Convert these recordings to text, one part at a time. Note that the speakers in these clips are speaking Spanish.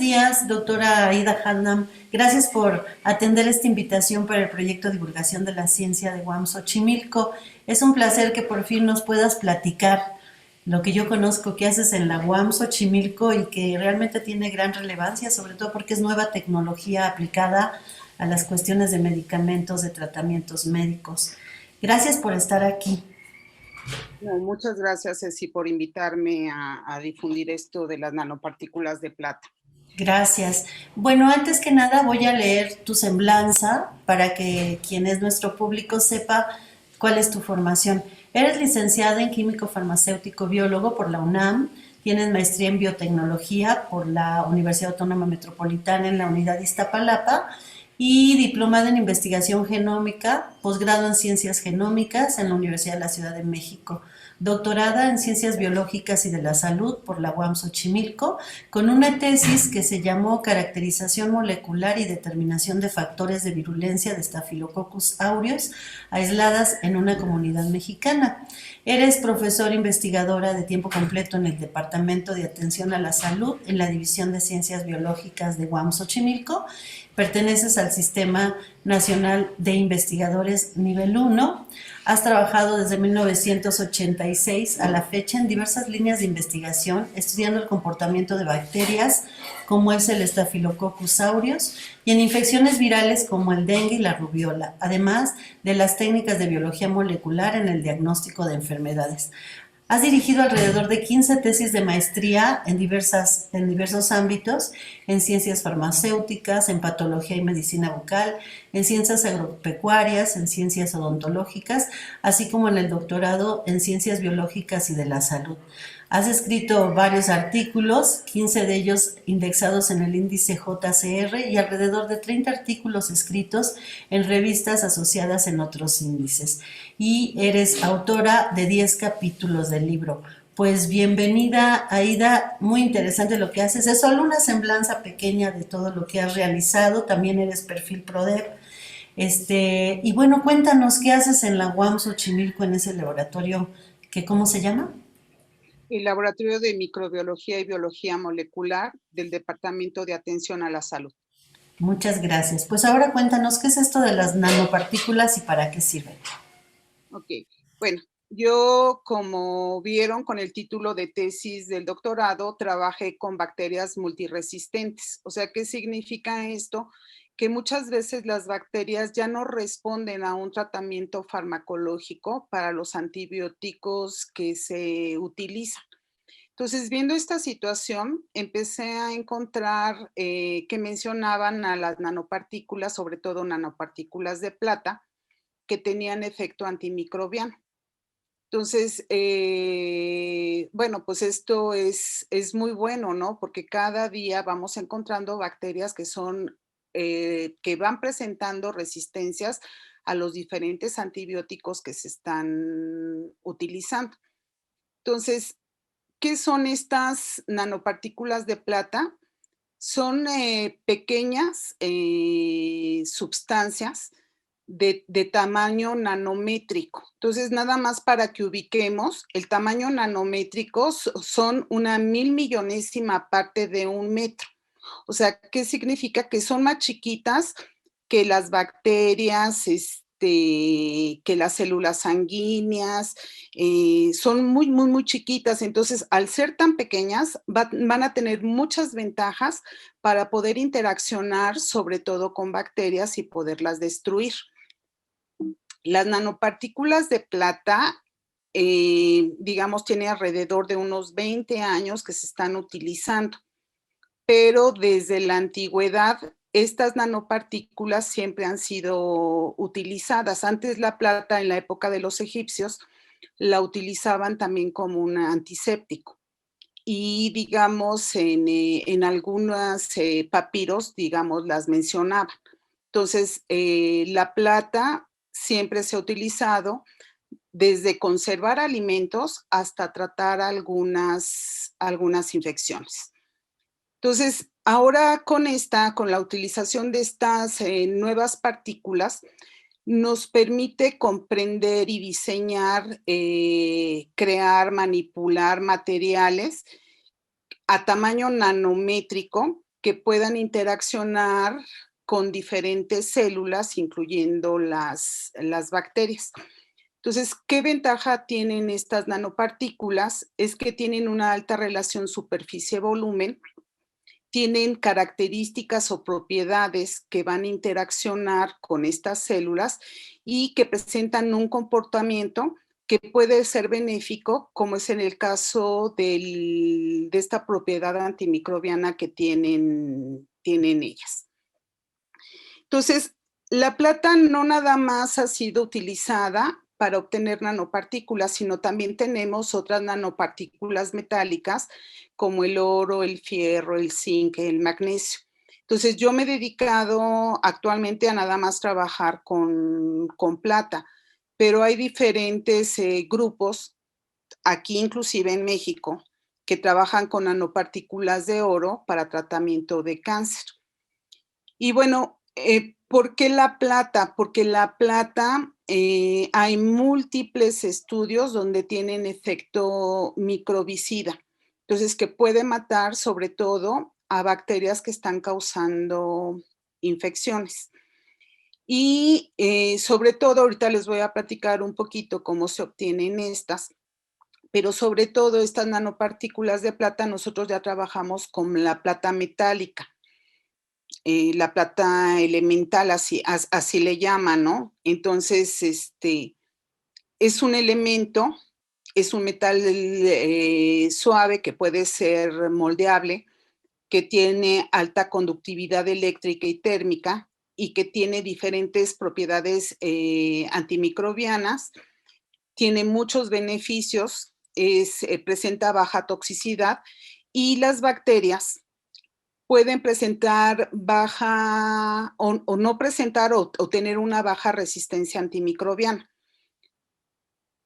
días, doctora Aida Handam. Gracias por atender esta invitación para el proyecto de divulgación de la ciencia de UAM Xochimilco. Es un placer que por fin nos puedas platicar lo que yo conozco que haces en la UAM Xochimilco y que realmente tiene gran relevancia, sobre todo porque es nueva tecnología aplicada a las cuestiones de medicamentos, de tratamientos médicos. Gracias por estar aquí. No, muchas gracias, Ceci, por invitarme a difundir esto de las nanopartículas de plata. Gracias. Bueno, antes que nada voy a leer tu semblanza para que quien es nuestro público sepa cuál es tu formación. Eres licenciada en químico farmacéutico biólogo por la UNAM, tienes maestría en biotecnología por la Universidad Autónoma Metropolitana en la unidad de Iztapalapa y diplomada en investigación genómica, posgrado en ciencias genómicas en la Universidad de la Ciudad de México, doctorada en ciencias biológicas y de la salud por la UAM Xochimilco, con una tesis que se llamó Caracterización molecular y determinación de factores de virulencia de Staphylococcus aureus aisladas en una comunidad mexicana. Eres profesora investigadora de tiempo completo en el Departamento de Atención a la Salud en la División de Ciencias Biológicas de UAM Xochimilco. Perteneces al Sistema Nacional de Investigadores Nivel 1. Has trabajado desde 1986 a la fecha en diversas líneas de investigación, estudiando el comportamiento de bacterias, como es el Staphylococcus aureus, y en infecciones virales como el dengue y la rubiola, además de las técnicas de biología molecular en el diagnóstico de enfermedades. Has dirigido alrededor de 15 tesis de maestría en diversos ámbitos, en ciencias farmacéuticas, en patología y medicina bucal, en ciencias agropecuarias, en ciencias odontológicas, así como en el doctorado en ciencias biológicas y de la salud. Has escrito varios artículos, 15 de ellos indexados en el índice JCR y alrededor de 30 artículos escritos en revistas asociadas en otros índices. Y eres autora de 10 capítulos del libro. Pues bienvenida, Aida, muy interesante lo que haces. Es solo una semblanza pequeña de todo lo que has realizado. También eres perfil PRODEP. Y bueno, cuéntanos qué haces en la UAM Xochimilco en ese laboratorio, que ¿cómo se llama? El Laboratorio de Microbiología y Biología Molecular del Departamento de Atención a la Salud. Muchas gracias. Pues ahora cuéntanos qué es esto de las nanopartículas y para qué sirven. Ok, bueno, yo, como vieron con el título de tesis del doctorado, trabajé con bacterias multiresistentes. O sea, ¿qué significa esto? Que muchas veces las bacterias ya no responden a un tratamiento farmacológico para los antibióticos que se utilizan. Entonces, viendo esta situación, empecé a encontrar que mencionaban a las nanopartículas, sobre todo nanopartículas de plata, que tenían efecto antimicrobiano. Entonces, bueno, pues esto es muy bueno, ¿no? Porque cada día vamos encontrando bacterias que son, que van presentando resistencias a los diferentes antibióticos que se están utilizando. Entonces, ¿qué son estas nanopartículas de plata? Son pequeñas sustancias de tamaño nanométrico. Entonces, nada más para que ubiquemos, el tamaño nanométrico son una 1.000.000.000ª parte de un metro. O sea, ¿qué significa? Que son más chiquitas que las bacterias, que las células sanguíneas, son muy, muy, muy chiquitas. Entonces, al ser tan pequeñas, van a tener muchas ventajas para poder interaccionar, sobre todo con bacterias y poderlas destruir. Las nanopartículas de plata, digamos, tiene alrededor de unos 20 años que se están utilizando, pero desde la antigüedad estas nanopartículas siempre han sido utilizadas. Antes la plata, en la época de los egipcios, la utilizaban también como un antiséptico. Y digamos, en algunos papiros, digamos, las mencionaban. Entonces, la plata siempre se ha utilizado desde conservar alimentos hasta tratar algunas infecciones. Entonces, ahora con la utilización de estas nuevas partículas, nos permite comprender y diseñar, crear, manipular materiales a tamaño nanométrico que puedan interaccionar con diferentes células, incluyendo las bacterias. Entonces, ¿qué ventaja tienen estas nanopartículas? Es que tienen una alta relación superficie-volumen, tienen características o propiedades que van a interaccionar con estas células y que presentan un comportamiento que puede ser benéfico, como es en el caso de esta propiedad antimicrobiana que tienen ellas. Entonces, la plata no nada más ha sido utilizada para obtener nanopartículas, sino también tenemos otras nanopartículas metálicas como el oro, el fierro, el zinc, el magnesio. Entonces, yo me he dedicado actualmente a nada más trabajar con plata, pero hay diferentes grupos, aquí inclusive en México, que trabajan con nanopartículas de oro para tratamiento de cáncer. Y bueno, ¿por qué la plata? Porque la plata, hay múltiples estudios donde tienen efecto microbicida, entonces que puede matar sobre todo a bacterias que están causando infecciones. Y sobre todo, ahorita les voy a platicar un poquito cómo se obtienen estas, pero sobre todo estas nanopartículas de plata, nosotros ya trabajamos con la plata metálica. La plata elemental, así le llaman, ¿no? Entonces, es un elemento, es un metal suave que puede ser moldeable, que tiene alta conductividad eléctrica y térmica y que tiene diferentes propiedades antimicrobianas, tiene muchos beneficios, presenta baja toxicidad y las bacterias pueden presentar baja o no presentar o tener una baja resistencia antimicrobiana.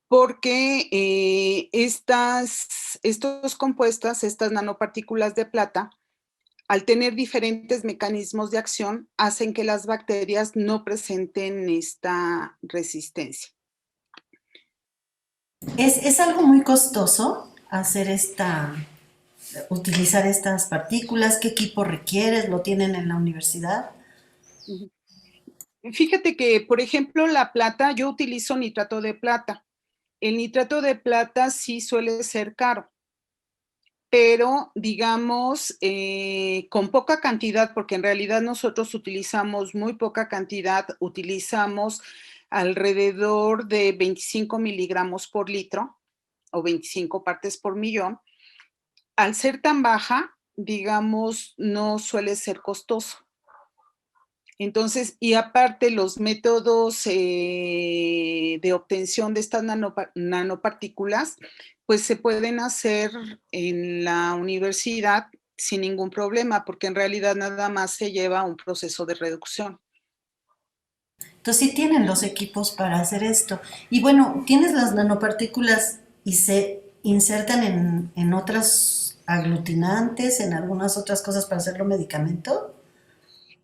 Porque estos compuestos, estas nanopartículas de plata, al tener diferentes mecanismos de acción, hacen que las bacterias no presenten esta resistencia. Es algo muy costoso utilizar estas partículas. ¿Qué equipo requieres? ¿Lo tienen en la universidad? Fíjate que, por ejemplo, la plata, yo utilizo nitrato de plata. El nitrato de plata sí suele ser caro, pero digamos, con poca cantidad, porque en realidad nosotros utilizamos muy poca cantidad, utilizamos alrededor de 25 miligramos por litro o 25 partes por millón. Al ser tan baja, digamos, no suele ser costoso. Entonces, y aparte los métodos de obtención de estas nanopartículas, pues se pueden hacer en la universidad sin ningún problema, porque en realidad nada más se lleva un proceso de reducción. Entonces sí tienen los equipos para hacer esto. Y bueno, tienes las nanopartículas y se insertan en otras aglutinantes, en algunas otras cosas para hacerlo medicamento.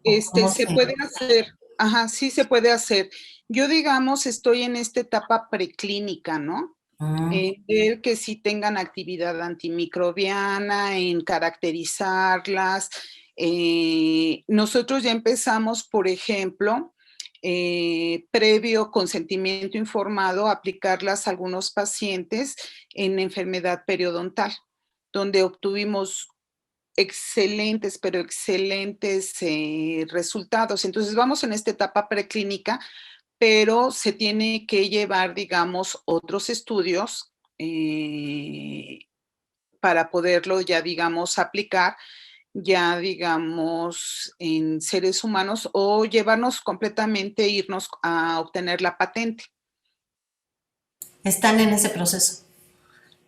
¿O cómo Se se...? puede hacer, ajá, sí se puede hacer. Yo, digamos, estoy en esta etapa preclínica, ¿no? Mm. Ver que sí tengan actividad antimicrobiana, en caracterizarlas. Nosotros ya empezamos, por ejemplo, previo consentimiento informado, a aplicarlas a algunos pacientes en enfermedad periodontal, donde obtuvimos excelentes, pero excelentes resultados. Entonces vamos en esta etapa preclínica, pero se tiene que llevar, digamos, otros estudios para poderlo ya, digamos, aplicar, ya, digamos, en seres humanos o llevarnos completamente, irnos a obtener la patente. Están en ese proceso.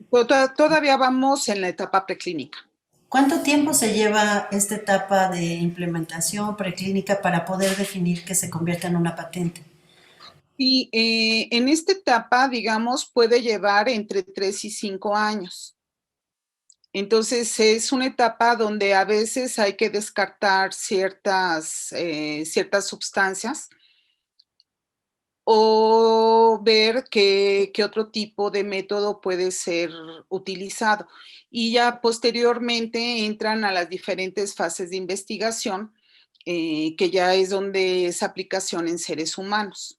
Pero todavía vamos en la etapa preclínica. ¿Cuánto tiempo se lleva esta etapa de implementación preclínica para poder definir que se convierta en una patente? Y en esta etapa, digamos, puede llevar entre 3 y 5 años. Entonces, es una etapa donde a veces hay que descartar ciertas sustancias o ver qué otro tipo de método puede ser utilizado. Y ya posteriormente entran a las diferentes fases de investigación, que ya es donde es aplicación en seres humanos.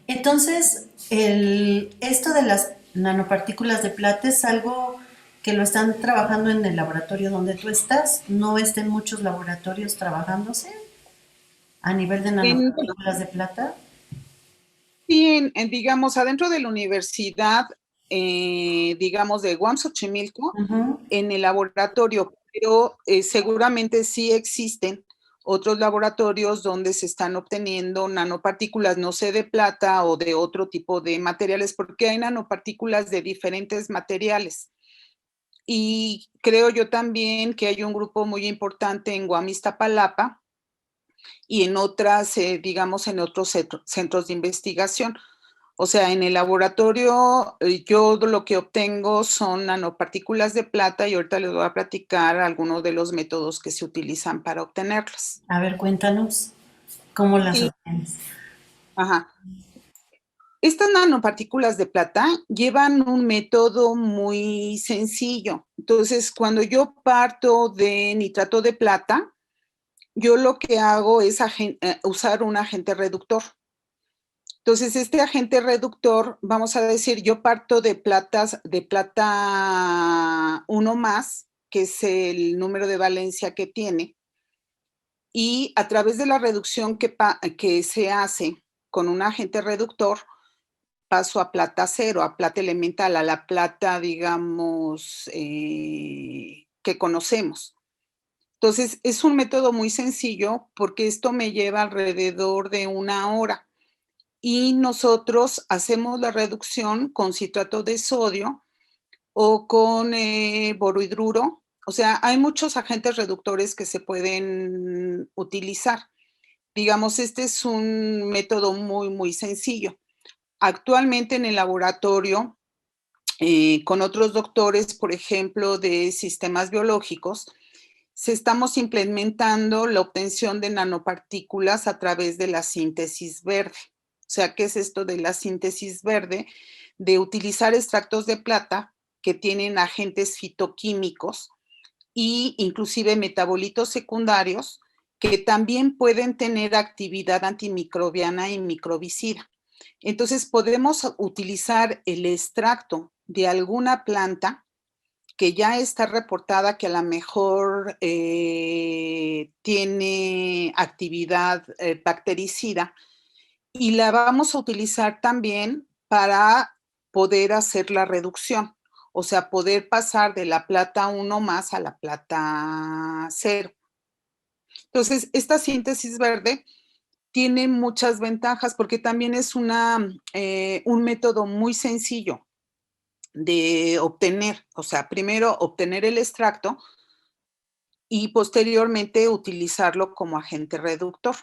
Entonces, esto de las nanopartículas de plata es algo que lo están trabajando en el laboratorio donde tú estás. ¿No está en muchos laboratorios trabajándose a nivel de En, nanopartículas de plata? sí, digamos, adentro de la universidad, digamos, de UAM Xochimilco, Ujú. en el laboratorio, pero seguramente sí existen otros laboratorios donde se están obteniendo nanopartículas, no sé, de plata o de otro tipo de materiales, porque hay nanopartículas de diferentes materiales. Y creo yo también que hay un grupo muy importante en UAM Iztapalapa y en otras, digamos, en otros centros de investigación. O sea, en el laboratorio yo lo que obtengo son nanopartículas de plata y ahorita les voy a platicar algunos de los métodos que se utilizan para obtenerlas. A ver, cuéntanos cómo las Sí, obtienes. ajá. Estas nanopartículas de plata llevan un método muy sencillo. Entonces, cuando yo parto de nitrato de plata, yo lo que hago es usar un agente reductor. Entonces, este agente reductor, vamos a decir, yo parto de plata 1 más, que es el número de valencia que tiene, y a través de la reducción que se hace con un agente reductor, paso a plata cero, a plata elemental, a la plata, digamos, que conocemos. Entonces, es un método muy sencillo porque esto me lleva alrededor de 1 hora. Y nosotros hacemos la reducción con citrato de sodio o con borohidruro. O sea, hay muchos agentes reductores que se pueden utilizar. Digamos, este es un método muy, muy sencillo. Actualmente en el laboratorio, con otros doctores, por ejemplo, de sistemas biológicos, se estamos implementando la obtención de nanopartículas a través de la síntesis verde. O sea, ¿qué es esto de la síntesis verde? De utilizar extractos de plata que tienen agentes fitoquímicos e inclusive metabolitos secundarios que también pueden tener actividad antimicrobiana y microbicida. Entonces, podemos utilizar el extracto de alguna planta que ya está reportada que a lo mejor tiene actividad bactericida y la vamos a utilizar también para poder hacer la reducción, o sea, poder pasar de la plata 1 más a la plata cero. Entonces, esta síntesis verde tiene muchas ventajas porque también es un método muy sencillo de obtener, o sea, primero obtener el extracto y posteriormente utilizarlo como agente reductor.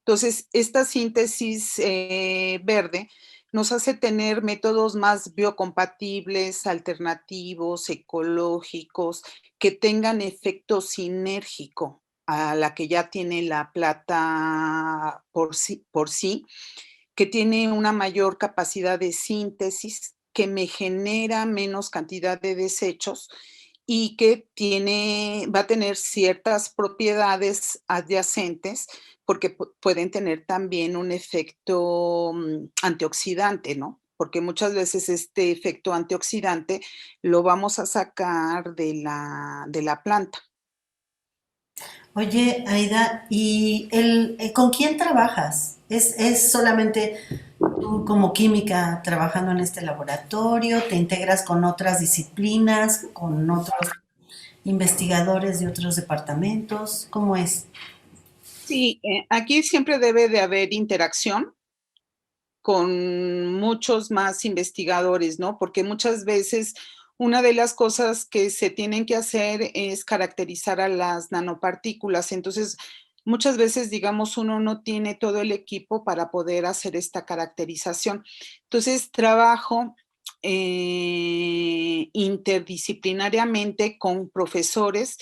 Entonces, esta síntesis verde nos hace tener métodos más biocompatibles, alternativos, ecológicos, que tengan efecto sinérgico a la que ya tiene la plata por sí, que tiene una mayor capacidad de síntesis, que me genera menos cantidad de desechos y que va a tener ciertas propiedades adyacentes porque pueden tener también un efecto antioxidante, ¿no? Porque muchas veces este efecto antioxidante lo vamos a sacar de la planta. Oye, Aida, ¿y con quién trabajas? ¿Es solamente tú como química trabajando en este laboratorio? ¿Te integras con otras disciplinas, con otros investigadores de otros departamentos? ¿Cómo es? Sí, aquí siempre debe de haber interacción con muchos más investigadores, ¿no? Porque muchas veces una de las cosas que se tienen que hacer es caracterizar a las nanopartículas. Entonces, muchas veces, digamos, uno no tiene todo el equipo para poder hacer esta caracterización. Entonces, trabajo interdisciplinariamente con profesores,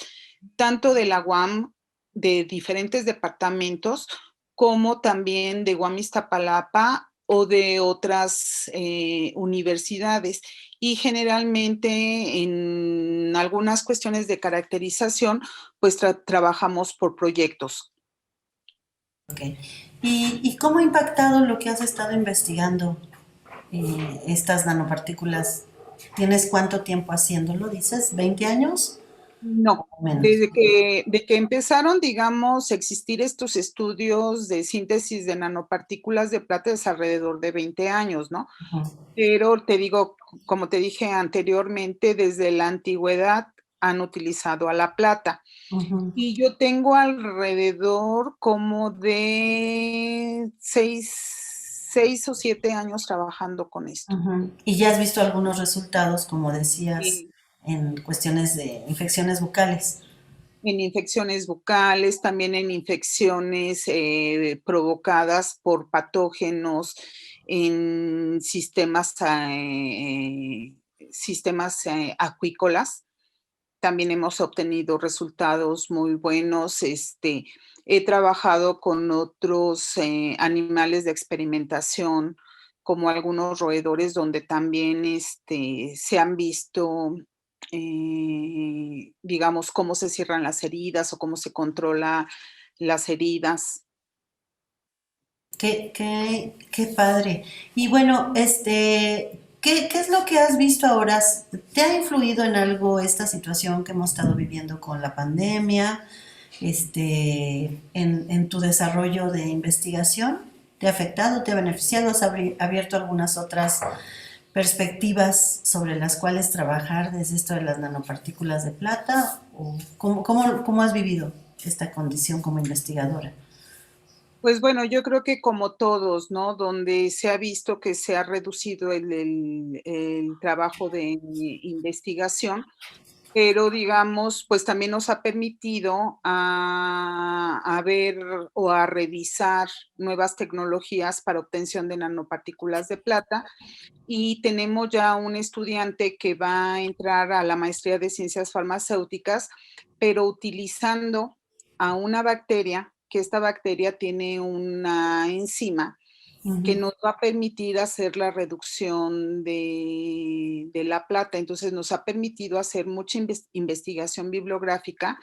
tanto de la UAM, de diferentes departamentos, como también de UAM Iztapalapa o de otras universidades. Y generalmente en algunas cuestiones de caracterización, pues trabajamos por proyectos. Ok. ¿Y cómo ha impactado lo que has estado investigando estas nanopartículas? ¿Tienes cuánto tiempo haciéndolo? ¿Dices 20 años? No, O menos. de que empezaron, digamos, a existir estos estudios de síntesis de nanopartículas de plata es alrededor de 20 años, ¿no? Ujú, Pero te digo, como te dije anteriormente, desde la antigüedad han utilizado a la plata. ujú, Y yo tengo alrededor como de 6 o 7 años trabajando con esto. ujú. ¿Y ya has visto algunos resultados, como decías, Y en cuestiones de infecciones bucales? en infecciones bucales, también en infecciones provocadas por patógenos, en sistemas acuícolas. También hemos obtenido resultados muy buenos. He trabajado con otros animales de experimentación, como algunos roedores, donde también se han visto, digamos, cómo se cierran las heridas o cómo se controla las heridas. Qué padre. Y bueno, ¿qué es lo que has visto ahora? ¿Te ha influido en algo esta situación que hemos estado viviendo con la pandemia, en tu desarrollo de investigación? ¿Te ha afectado, te ha beneficiado? ¿Has abierto algunas otras perspectivas sobre las cuales trabajar desde esto de las nanopartículas de plata? ¿O cómo has vivido esta condición como investigadora? Pues bueno, yo creo que como todos, ¿no? Donde se ha visto que se ha reducido el trabajo de investigación, pero digamos, pues también nos ha permitido a ver o a revisar nuevas tecnologías para obtención de nanopartículas de plata. Y tenemos ya un estudiante que va a entrar a la maestría de ciencias farmacéuticas, pero utilizando a una bacteria, que esta bacteria tiene una enzima que Ujú. nos va a permitir hacer la reducción de la plata. Entonces nos ha permitido hacer mucha investigación bibliográfica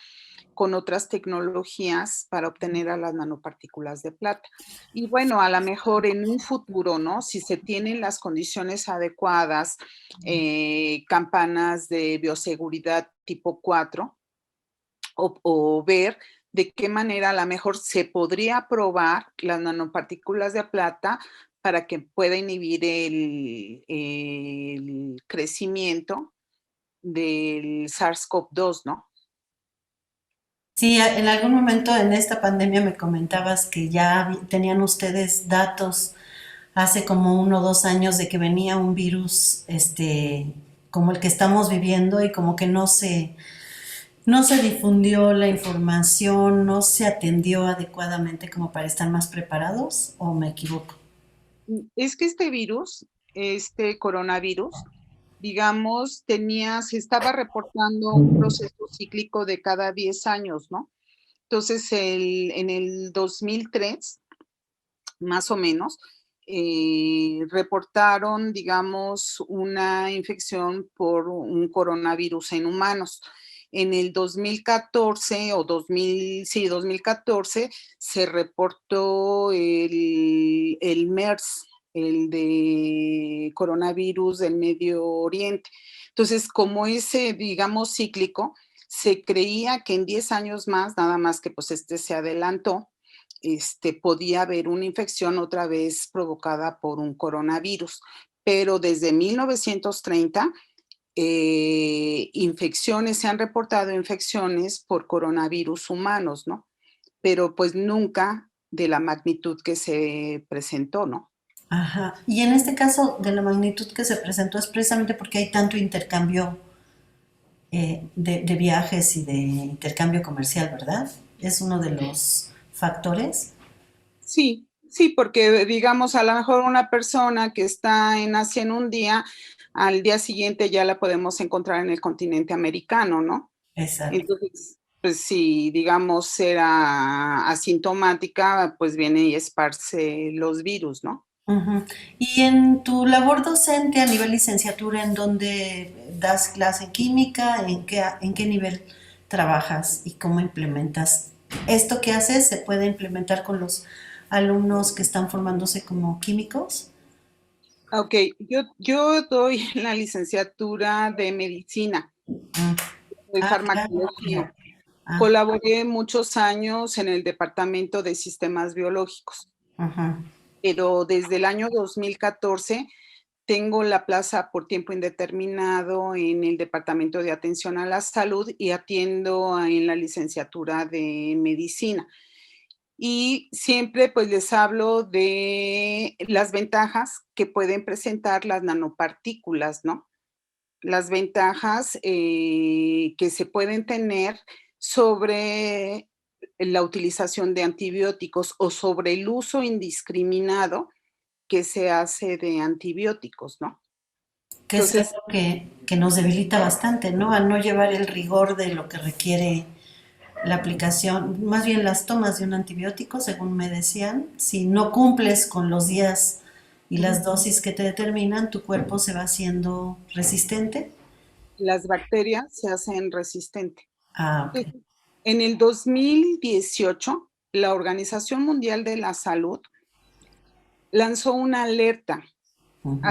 con otras tecnologías para obtener a las nanopartículas de plata. Y bueno, a lo mejor en un futuro, ¿no? Si se tienen las condiciones adecuadas, campanas de bioseguridad tipo 4, o ver de qué manera a lo mejor se podría probar las nanopartículas de plata para que pueda inhibir el crecimiento del SARS-CoV-2, ¿no? Sí, en algún momento en esta pandemia me comentabas que ya tenían ustedes datos hace como 1 o 2 años de que venía un virus, como el que estamos viviendo y como que no se difundió la información, no se atendió adecuadamente como para estar más preparados, ¿o me equivoco? Es que este virus, este coronavirus, digamos, se estaba reportando un proceso cíclico de cada 10 años, ¿no? Entonces, en el 2003, más o menos, reportaron, digamos, una infección por un coronavirus en humanos. En el 2014 o 2000, sí, 2014 se reportó el MERS, el de coronavirus del Medio Oriente. Entonces, como ese, digamos, cíclico, se creía que en 10 años más, nada más que pues se adelantó, podía haber una infección otra vez provocada por un coronavirus. Pero desde 1930, se han reportado infecciones por coronavirus humanos, ¿no? Pero pues nunca de la magnitud que se presentó, ¿no? Ajá. Y en este caso, de la magnitud que se presentó es precisamente porque hay tanto intercambio de viajes y de intercambio comercial, ¿verdad? Es uno de los factores. Sí, sí, porque digamos, a lo mejor una persona que está en Asia en un día, al día siguiente ya la podemos encontrar en el continente americano, ¿no? Exacto. Entonces, pues si digamos era asintomática, pues viene y esparce los virus, ¿no? Ujú. Y en tu labor docente a nivel licenciatura, ¿en dónde das clase en química? En qué nivel trabajas y cómo implementas? ¿Esto que haces se puede implementar con los alumnos que están formándose como químicos? Ok, yo doy la licenciatura de medicina, Mm. de Ah, claro, farmacología. ya. Ah, Colaboré muchos años en el departamento de sistemas biológicos, ajá. pero desde el año 2014 tengo la plaza por tiempo indeterminado en el departamento de atención a la salud y atiendo en la licenciatura de medicina. Y siempre pues les hablo de las ventajas que pueden presentar las nanopartículas, ¿no? Las ventajas que se pueden tener sobre la utilización de antibióticos o sobre el uso indiscriminado que se hace de antibióticos, ¿no? Que es Entonces, algo que nos debilita bastante, ¿no? Al no llevar el rigor de lo que requiere la aplicación, más bien las tomas de un antibiótico, según me decían, si no cumples con los días y las dosis que te determinan, tu cuerpo se va haciendo resistente. las bacterias se hacen resistentes. Ah, ok. Entonces, en el 2018, la Organización Mundial de la Salud lanzó una alerta Ujú.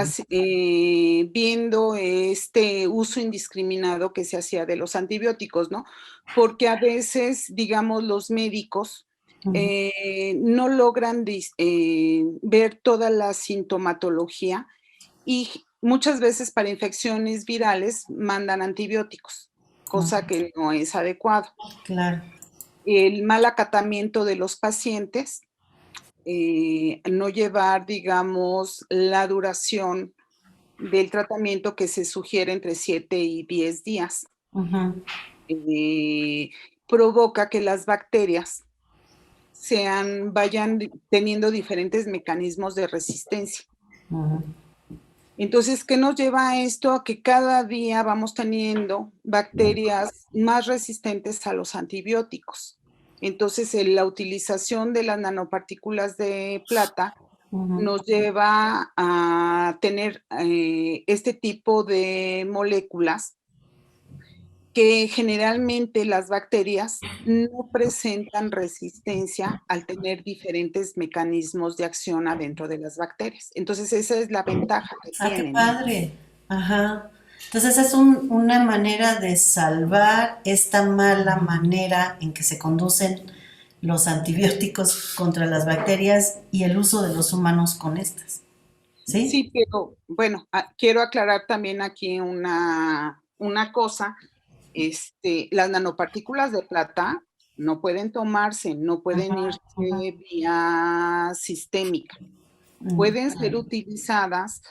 viendo este uso indiscriminado que se hacía de los antibióticos, ¿no? Porque a veces, digamos, los médicos Ujú. no logran ver toda la sintomatología y muchas veces para infecciones virales mandan antibióticos, Ujú. cosa que no es adecuado. Claro. El mal acatamiento de los pacientes, no llevar, digamos, la duración del tratamiento que se sugiere entre 7 y 10 días. Ujú. Eh, Provoca que las bacterias vayan teniendo diferentes mecanismos de resistencia. Ujú. Entonces, ¿qué nos lleva a esto? A que cada día vamos teniendo bacterias más resistentes a los antibióticos. Entonces, la utilización de las nanopartículas de plata Ujú. nos lleva a tener este tipo de moléculas que generalmente las bacterias no presentan resistencia al tener diferentes mecanismos de acción adentro de las bacterias. Entonces, esa es la ventaja que Ah, qué tienen, ¿no? padre. Ajá. Entonces es una manera de salvar esta mala manera en que se conducen los antibióticos contra las bacterias y el uso de los humanos con estas. ¿Sí? Sí, pero bueno, quiero aclarar también aquí una cosa. Las nanopartículas de plata no pueden tomarse, no pueden Ajá, irse ajá. vía sistémica. Mm. Pueden ser utilizadas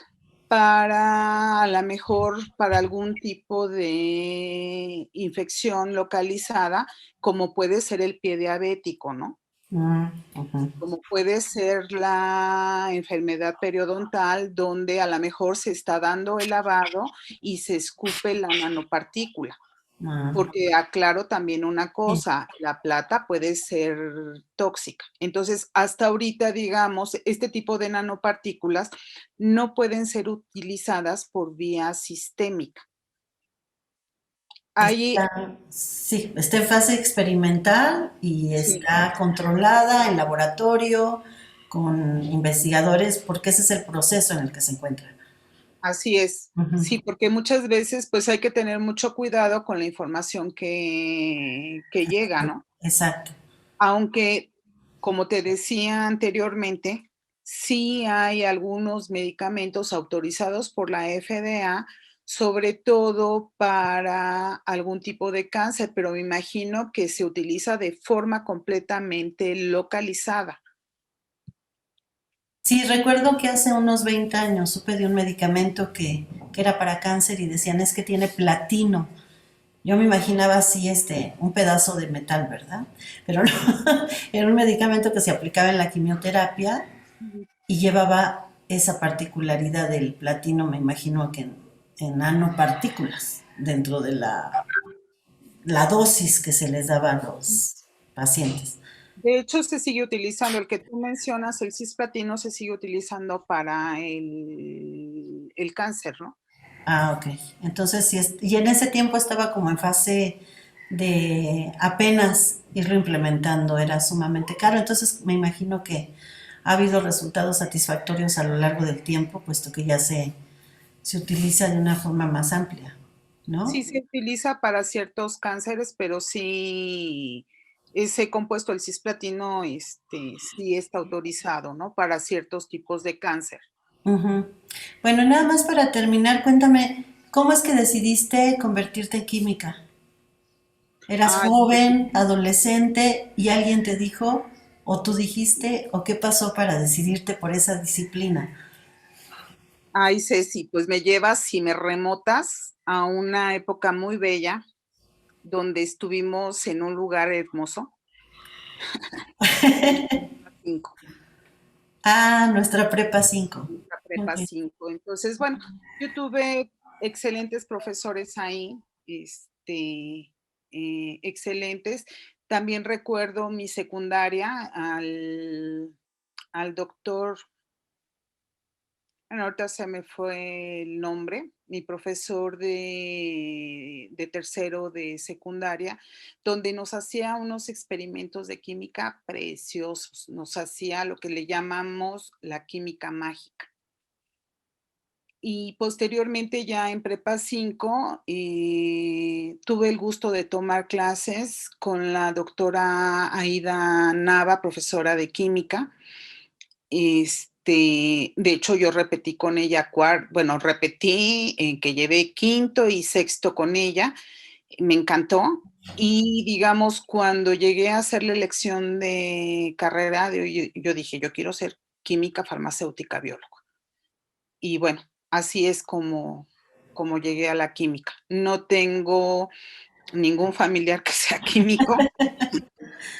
para, a lo mejor, para algún tipo de infección localizada, como puede ser el pie diabético, ¿no? Mm, ujú. Como puede ser la enfermedad periodontal, donde a lo mejor se está dando el lavado y se escupe la nanopartícula. Ah, Porque aclaro también una sí. cosa, la plata puede ser tóxica. Entonces, hasta ahorita, digamos, este tipo de nanopartículas no pueden ser utilizadas por vía sistémica. Ahí, Sí, está en fase experimental y sí, está controlada en laboratorio con investigadores porque ese es el proceso en el que se encuentra. así es. Ujú. Sí, porque muchas veces pues hay que tener mucho cuidado con la información que llega, ¿no? Exacto. Aunque, como te decía anteriormente, sí hay algunos medicamentos autorizados por la FDA, sobre todo para algún tipo de cáncer, pero me imagino que se utiliza de forma completamente localizada. Sí, recuerdo que hace unos 20 años supe de un medicamento que era para cáncer y decían es que tiene platino. Yo me imaginaba así, un pedazo de metal, ¿verdad? Pero no, era un medicamento que se aplicaba en la quimioterapia y llevaba esa particularidad del platino, me imagino que en nanopartículas dentro de la la dosis que se les daba a los pacientes. De hecho, se sigue utilizando el que tú mencionas, el cisplatino se sigue utilizando para el cáncer, ¿no? Ah, ok. Entonces, sí y en ese tiempo estaba como en fase de apenas irlo implementando, era sumamente caro. Entonces, me imagino que ha habido resultados satisfactorios a lo largo del tiempo, puesto que ya se utiliza de una forma más amplia, Sí ¿no? se utiliza para ciertos cánceres, pero sí ese compuesto, el cisplatino, sí está autorizado, ¿no? Para ciertos tipos de cáncer. Ujú. Bueno, nada más para terminar, cuéntame, ¿cómo es que decidiste convertirte en química? ¿Eras Ay, joven, adolescente y alguien te dijo o tú dijiste o qué pasó para decidirte por esa disciplina? ay, Ceci, pues me llevas y me remotas a una época muy bella donde estuvimos en un lugar hermoso, en la Prepa 5, Ah, nuestra prepa 5. en la Prepa Ok. 5. Entonces, bueno, yo tuve excelentes profesores ahí, excelentes. También recuerdo mi secundaria al doctor, bueno, ahorita se me fue el nombre, mi profesor de tercero de secundaria, donde nos hacía unos experimentos de química preciosos. Nos hacía lo que le llamamos la química mágica. Y posteriormente ya en Prepa 5 tuve el gusto de tomar clases con la doctora Aida Nava, profesora de química. De hecho, yo repetí con ella, bueno, repetí que llevé quinto y sexto con ella, me encantó. Y digamos, cuando llegué a hacer la elección de carrera, yo dije, yo quiero ser química farmacéutica bióloga. Y bueno, así es como llegué a la química. No tengo ningún familiar que sea químico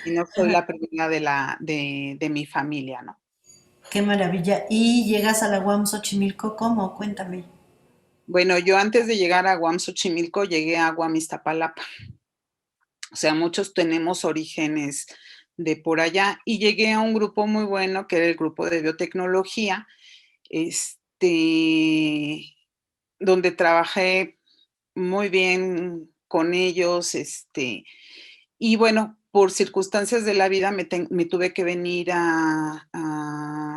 y no soy la primera de mi familia, ¿no? Qué maravilla. ¿Y llegas a la UAM Xochimilco cómo? Cuéntame. Bueno, yo antes de llegar a Guam Xochimilco llegué a Guam Iztapalapa. O sea, muchos tenemos orígenes de por allá y llegué a un grupo muy bueno que era el grupo de biotecnología, este, donde trabajé muy bien con ellos, y bueno, por circunstancias de la vida me tuve que venir a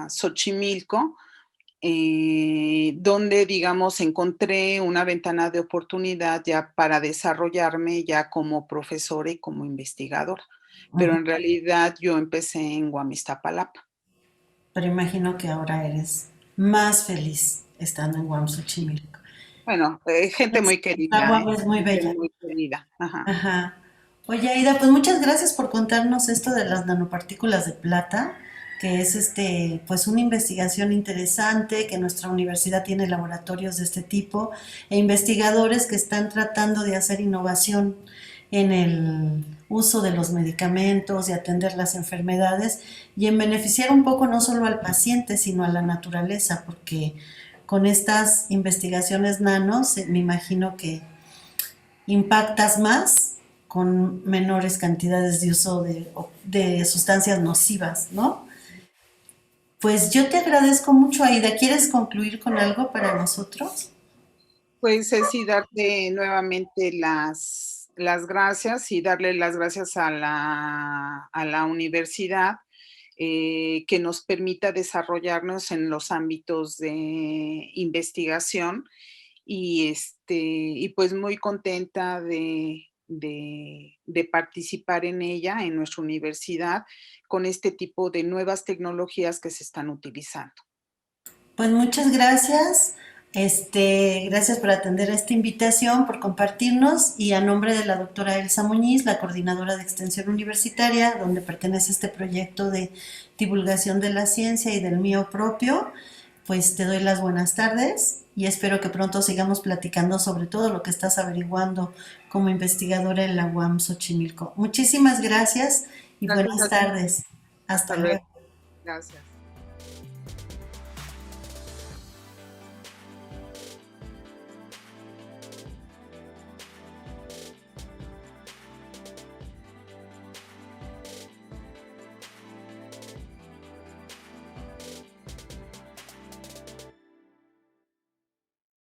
Xochimilco, donde, digamos, encontré una ventana de oportunidad ya para desarrollarme ya como profesora y como investigadora. Pero Ujú. en realidad yo empecé en Guamistapalapa. Pero imagino que ahora eres más feliz estando en UAM Xochimilco. Bueno, gente muy La querida, UAM es muy gente bella. muy querida. Ajá. Ajá. Oye, Aida, pues muchas gracias por contarnos esto de las nanopartículas de plata, que es pues una investigación interesante, que nuestra universidad tiene laboratorios de este tipo e investigadores que están tratando de hacer innovación en el uso de los medicamentos, de atender las enfermedades y en beneficiar un poco no solo al paciente, sino a la naturaleza, porque con estas investigaciones nanos, me imagino que impactas más con menores cantidades de uso de sustancias nocivas, ¿no? Pues yo te agradezco mucho, Aida. ¿Quieres concluir con algo para nosotros? Pues es sí darte nuevamente las gracias y darle las gracias a la universidad que nos permita desarrollarnos en los ámbitos de investigación y pues muy contenta de participar en ella, en nuestra universidad, con este tipo de nuevas tecnologías que se están utilizando. Pues muchas gracias. Gracias por atender a esta invitación, por compartirnos y a nombre de la doctora Elsa Muñiz, la coordinadora de extensión universitaria, donde pertenece este proyecto de divulgación de la ciencia y del mío propio, pues te doy las buenas tardes y espero que pronto sigamos platicando sobre todo lo que estás averiguando como investigadora en la UAM Xochimilco. Muchísimas gracias y Gracias buenas a ti. tardes. Hasta Hasta luego. luego. Gracias.